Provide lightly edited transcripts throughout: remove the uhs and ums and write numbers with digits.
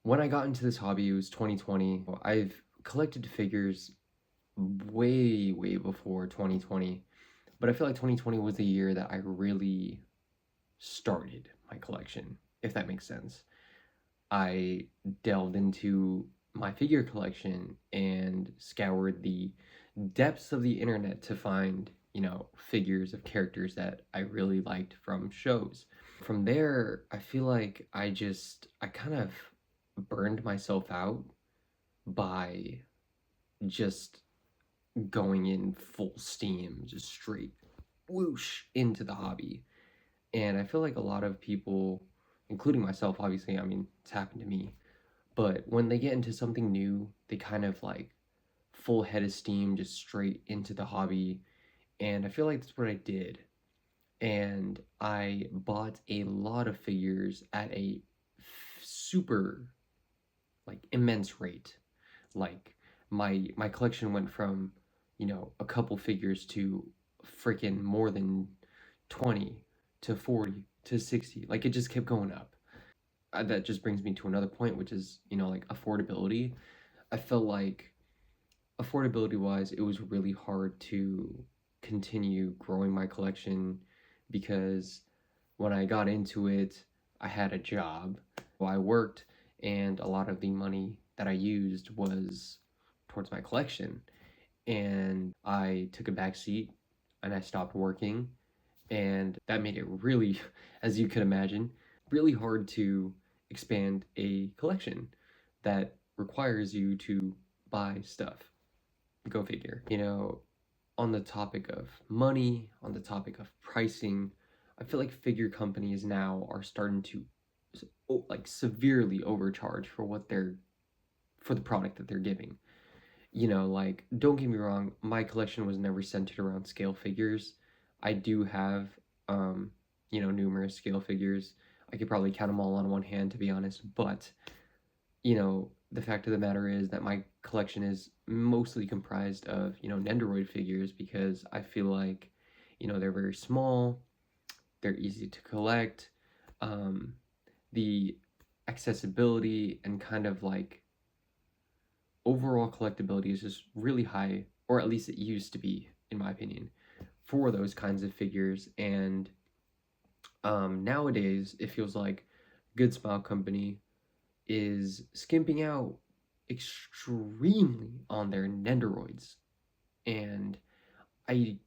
When I got into this hobby, it was 2020. I've collected figures way, way before 2020, but I feel like 2020 was the year that I really started my collection, if that makes sense. I delved into my figure collection and scoured the depths of the internet to find, figures of characters that I really liked from shows. From there, I feel like I kind of burned myself out by just going in full steam, just straight whoosh into the hobby. And I feel like a lot of people, including myself, obviously, I mean, it's happened to me, but when they get into something new, they kind of like full head of steam, just straight into the hobby. And I feel like that's what I did. And I bought a lot of figures at a super like immense rate. Like my collection went from, a couple figures to freaking more than 20 to 40 to 60. Like it just kept going up. That just brings me to another point, which is, like affordability. I felt like affordability wise, it was really hard to continue growing my collection because when I got into it, I had a job. Well, I worked, and a lot of the money that I used was towards my collection. And I took a back seat and I stopped working, and that made it really, as you could imagine, really hard to expand a collection that requires you to buy stuff. Go figure. On the topic of money, on the topic of pricing, I feel like figure companies now are starting to like severely overcharge for the product that they're giving. Like don't get me wrong, my collection was never centered around scale figures. I do have numerous scale figures. I could probably count them all on one hand to be honest, but the fact of the matter is that my collection is mostly comprised of, Nendoroid figures because I feel like, they're very small, they're easy to collect, um, the accessibility and kind of like overall collectability is just really high, or at least it used to be, in my opinion, for those kinds of figures. And nowadays, it feels like Good Smile Company is skimping out extremely on their Nendoroids. And I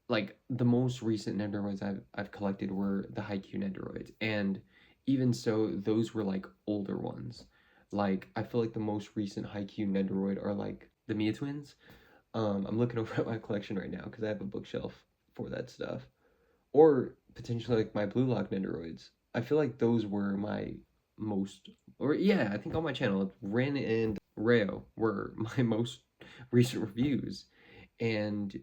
like the most recent Nendoroids I've collected were the Haikyuu Nendoroids. And even so, those were like older ones. Like I feel like the most recent Haikyuu Nendoroid are like the Mia twins. I'm looking over at my collection right now because I have a bookshelf for that stuff. Or potentially like my Blue Lock Nendoroids. I feel like those were my most, or yeah, I think on my channel, Ren and Reo were my most recent reviews. And,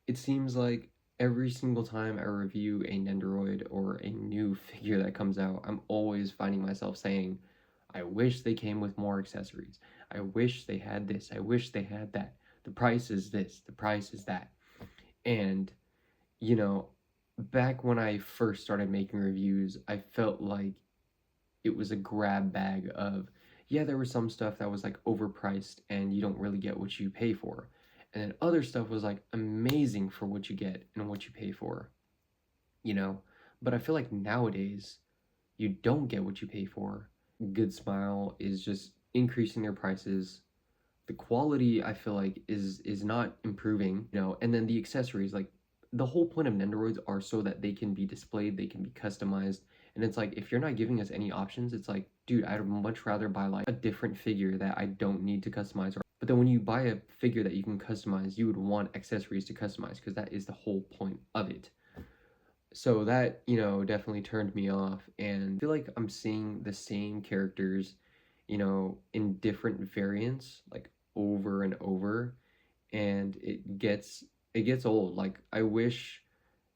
it seems like every single time I review a Nendoroid or a new figure that comes out, I'm always finding myself saying, I wish they came with more accessories. I wish they had this. I wish they had that. The price is this. The price is that. And, you know, back when I first started making reviews, I felt like it was a grab bag of, yeah, there was some stuff that was like overpriced and you don't really get what you pay for. And then other stuff was like amazing for what you get and what you pay for, you know? But I feel like nowadays you don't get what you pay for. Good Smile is just increasing their prices. The quality I feel like is not improving, and then the accessories, like the whole point of Nendoroids are so that they can be displayed, they can be customized. And it's like if you're not giving us any options, it's like, dude, I'd much rather buy like a different figure that I don't need to customize. But then when you buy a figure that you can customize, you would want accessories to customize because that is the whole point of it. So that, definitely turned me off. And I feel like I'm seeing the same characters, in different variants, like over and over. And it gets old. Like I wish,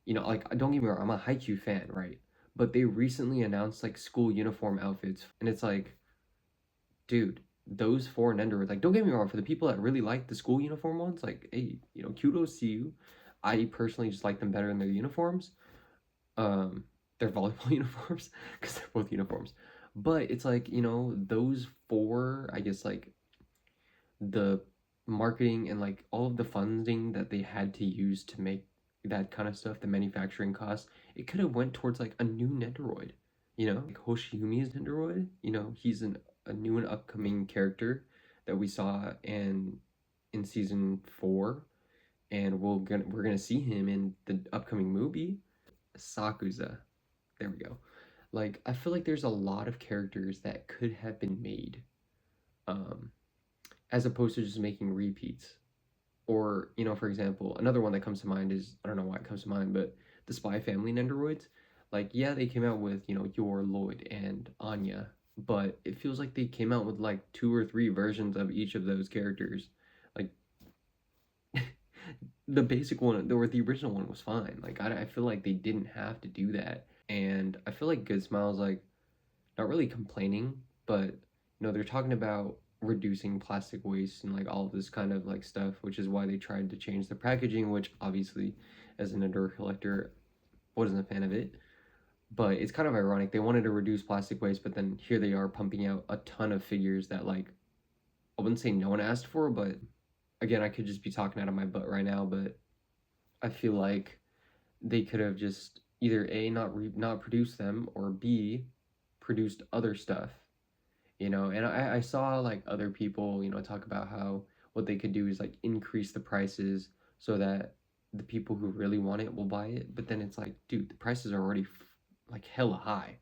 like don't get me wrong, I'm a Haikyuu fan, right? But they recently announced like school uniform outfits, and it's like, dude, those four Nendoroids, like don't get me wrong, for the people that really like the school uniform ones, like hey, kudos to you. I personally just like them better in their uniforms, um, their volleyball uniforms, because they're both uniforms. But it's like, you know, those four, I guess, like the marketing and like all of the funding that they had to use to make that kind of stuff, the manufacturing costs, it could have went towards like a new Nendoroid. You know, like Hoshiumi's Nendoroid, you know, he's a new and upcoming character that we saw in season 4, and we're gonna see him in the upcoming movie. Sakuza. There we go. Like, I feel like there's a lot of characters that could have been made, um, as opposed to just making repeats. Or, you know, for example, another one that comes to mind is, I don't know why it comes to mind, but the Spy Family Nendoroids. Like, yeah, they came out with, you know, Yor, Lloyd, and Anya, but it feels like they came out with like 2 or 3 versions of each of those characters. Like, the basic one, or the original one was fine. Like, I feel like they didn't have to do that. And I feel like Good Smile's like, not really complaining, but you know, they're talking about reducing plastic waste and like all of this kind of like stuff, which is why they tried to change the packaging, which obviously, as an indoor collector, wasn't a fan of it. But it's kind of ironic. They wanted to reduce plastic waste, but then here they are pumping out a ton of figures that, like, I wouldn't say no one asked for, but again, I could just be talking out of my butt right now, but I feel like they could have just either A, not produced them, or B, produced other stuff, you know. And I saw like other people, you know, talk about how what they could do is like increase the prices so that the people who really want it will buy it. But then it's like, dude, the prices are already like hella high.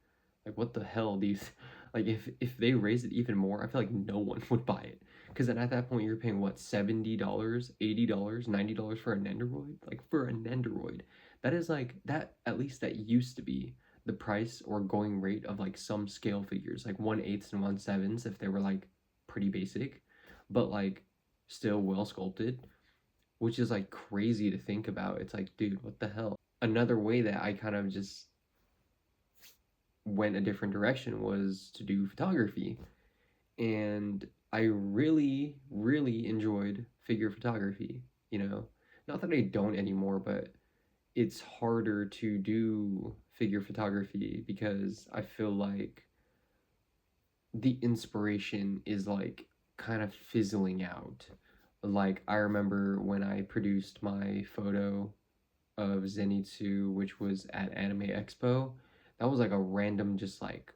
Like, what the hell, these like, if they raise it even more, I feel like no one would buy it. Because then at that point you're paying what, $70, $80, $90 for a Nendoroid? Like, for a Nendoroid, that is like, that at least that used to be the price or going rate of like some scale figures, like 1/8 and 1/7 if they were like pretty basic, but like still well sculpted, which is like crazy to think about. It's like, dude, what the hell? Another way that I kind of just went a different direction was to do photography. And I really, really enjoyed figure photography, you know? Not that I don't anymore, but it's harder to do figure photography because I feel like the inspiration is like kind of fizzling out. Like, I remember when I produced my photo of Zenitsu, which was at Anime Expo, that was like a random, just like,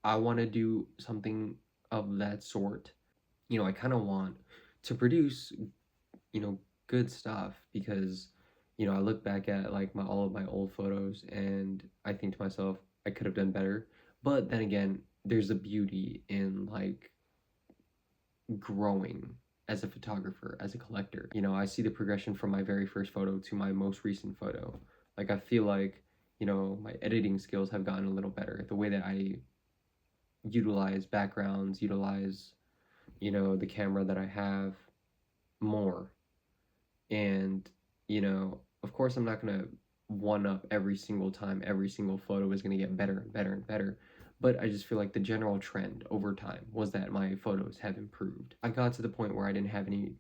I want to do something of that sort. You know, I kind of want to produce, you know, good stuff because, you know, I look back at like all of my old photos and I think to myself, I could have done better. But then again, there's a beauty in like growing as a photographer, as a collector. You know, I see the progression from my very first photo to my most recent photo. Like, I feel like, you know, my editing skills have gotten a little better. The way that I utilize backgrounds, utilize, you know, the camera that I have more. And, you know, of course, I'm not going to one up every single time. Every single photo is going to get better and better and better. But I just feel like the general trend over time was that my photos have improved. I got to the point where I didn't have any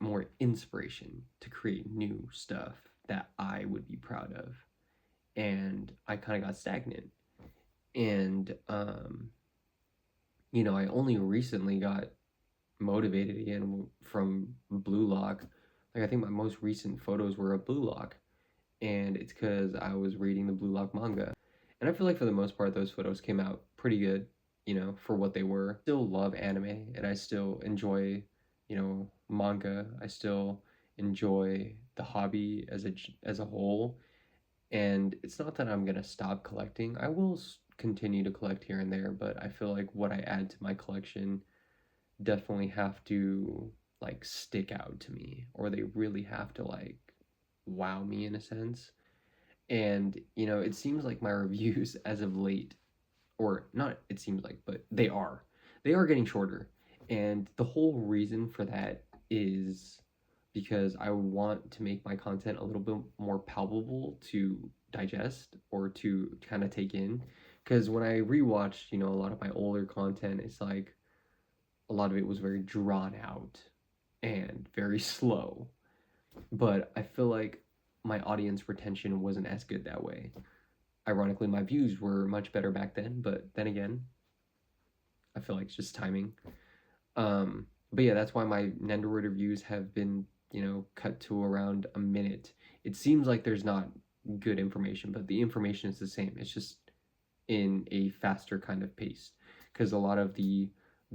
more inspiration to create new stuff that I would be proud of. And I kind of got stagnant. And, you know, I only recently got motivated again from Blue Lock. Like, I think my most recent photos were of Blue Lock, and it's because I was reading the Blue Lock manga. And I feel like for the most part, those photos came out pretty good, you know, for what they were. Still love anime, and I still enjoy, you know, manga. I still enjoy the hobby as a whole. And it's not that I'm gonna stop collecting. I will continue to collect here and there, but I feel like what I add to my collection definitely have to like stick out to me, or they really have to like wow me in a sense. And you know, it seems like my reviews as of late, or not it seems like, but they are getting shorter. And the whole reason for that is because I want to make my content a little bit more palpable to digest or to kind of take in. Because when I rewatched, you know, a lot of my older content, it's like a lot of it was very drawn out and very slow. But I feel like my audience retention wasn't as good that way. Ironically, my views were much better back then, but then again, I feel like it's just timing. But yeah, that's why my Nendoroid reviews have been, cut to around a minute. It seems like there's not good information, but the information is the same. It's just in a faster kind of pace. Because a lot of the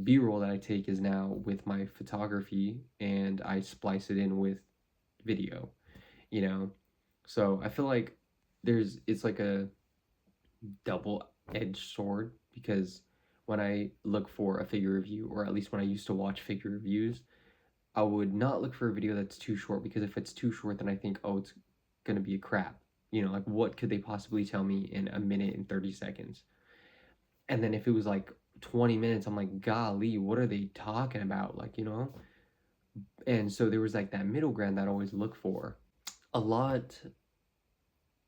B-roll that I take is now with my photography and I splice it in with video, you know? So I feel like it's like a double-edged sword, because when I look for a figure review, or at least when I used to watch figure reviews, I would not look for a video that's too short, because if it's too short, then I think, oh, it's gonna be a crap. Like, what could they possibly tell me in a minute and 30 seconds? And then if it was like 20 minutes, I'm like, golly, what are they talking about? Like. And so there was like that middle ground that I always look for. A lot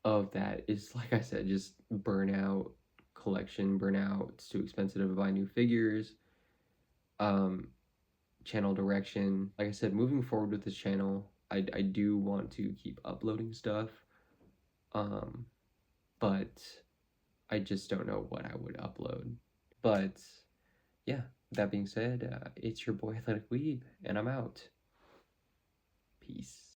of that is, like I said, just burnout, collection burnout. It's too expensive to buy new figures. Channel direction. Like I said, moving forward with this channel, I do want to keep uploading stuff. But I just don't know what I would upload. But yeah, that being said, it's your boy Athletic Weeb, and I'm out. Peace.